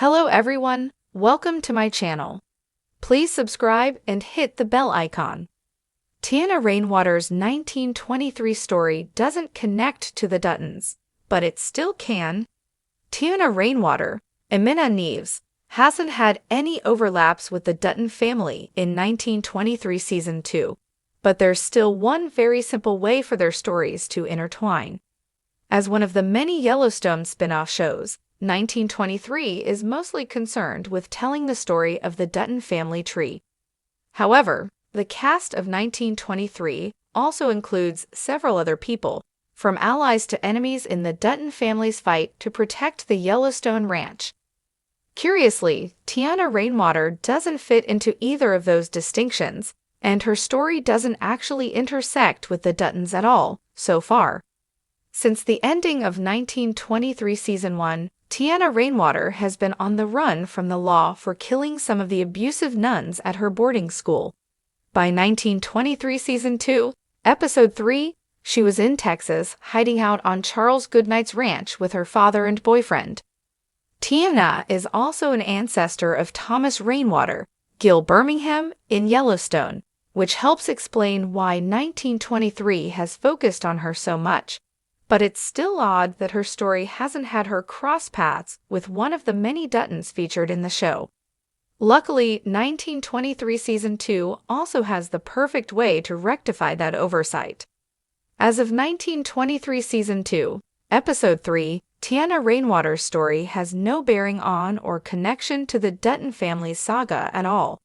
Hello everyone, welcome to my channel. Please subscribe and hit the bell icon. Teonna Rainwater's 1923 story doesn't connect to the Duttons, but it still can. Teonna Rainwater, Emina Neves, hasn't had any overlaps with the Dutton family in 1923 Season 2, but there's still one very simple way for their stories to intertwine. As one of the many Yellowstone spin-off shows, 1923 is mostly concerned with telling the story of the Dutton family tree. However, the cast of 1923 also includes several other people, from allies to enemies in the Dutton family's fight to protect the Yellowstone Ranch. Curiously, Teonna Rainwater doesn't fit into either of those distinctions, and her story doesn't actually intersect with the Duttons at all, so far. Since the ending of 1923 Season 1, Teonna Rainwater has been on the run from the law for killing some of the abusive nuns at her boarding school. By 1923 Season 2, Episode 3, she was in Texas, hiding out on Charles Goodnight's ranch with her father and boyfriend. Teonna is also an ancestor of Thomas Rainwater, Gil Birmingham, in Yellowstone, which helps explain why 1923 has focused on her so much. But it's still odd that her story hasn't had her cross paths with one of the many Duttons featured in the show. Luckily, 1923 Season 2 also has the perfect way to rectify that oversight. As of 1923 Season 2, Episode 3, Teonna Rainwater's story has no bearing on or connection to the Dutton family's saga at all.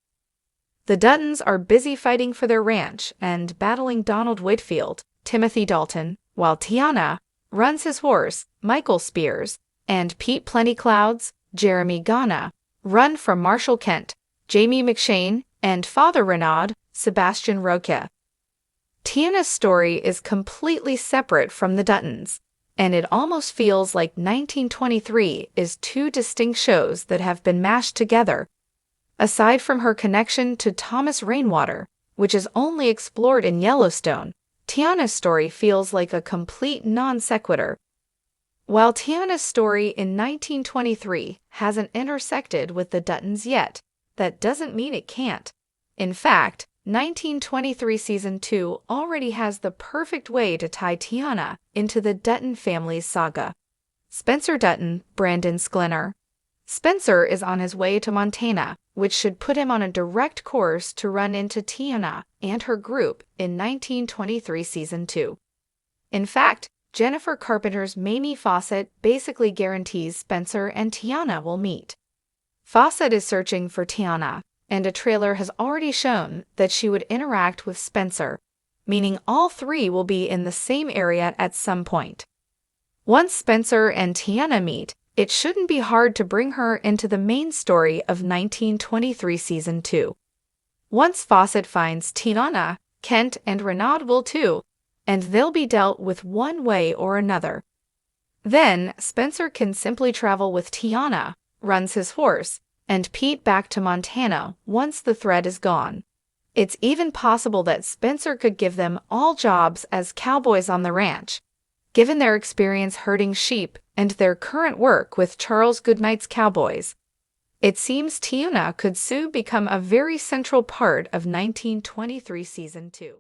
The Duttons are busy fighting for their ranch and battling Donald Whitfield, Timothy Dalton, while Teonna runs his horse, Michael Spears, and Pete Plentyclouds, Jeremy Ghana, run from Marshall Kent, Jamie McShane, and Father Renaud, Sebastian Roque. Teonna's story is completely separate from the Duttons, and it almost feels like 1923 is two distinct shows that have been mashed together. Aside from her connection to Thomas Rainwater, which is only explored in Yellowstone, Teonna's story feels like a complete non sequitur. While Teonna's story in 1923 hasn't intersected with the Duttons yet, that doesn't mean it can't. In fact, 1923 Season 2 already has the perfect way to tie Teonna into the Dutton family's saga. Spencer Dutton, Brandon Sklenar. Spencer is on his way to Montana, which should put him on a direct course to run into Teonna and her group in 1923 Season 2. In fact, Jennifer Carpenter's Mamie Fawcett basically guarantees Spencer and Teonna will meet. Fawcett is searching for Teonna, and a trailer has already shown that she would interact with Spencer, meaning all three will be in the same area at some point. Once Spencer and Teonna meet, it shouldn't be hard to bring her into the main story of 1923 Season 2. Once Fawcett finds Teonna, Kent and Renaud will too, and they'll be dealt with one way or another. Then, Spencer can simply travel with Teonna, runs his horse, and Pete back to Montana once the threat is gone. It's even possible that Spencer could give them all jobs as cowboys on the ranch, given their experience herding sheep and their current work with Charles Goodnight's cowboys. It seems Teonna could soon become a very central part of 1923 Season 2.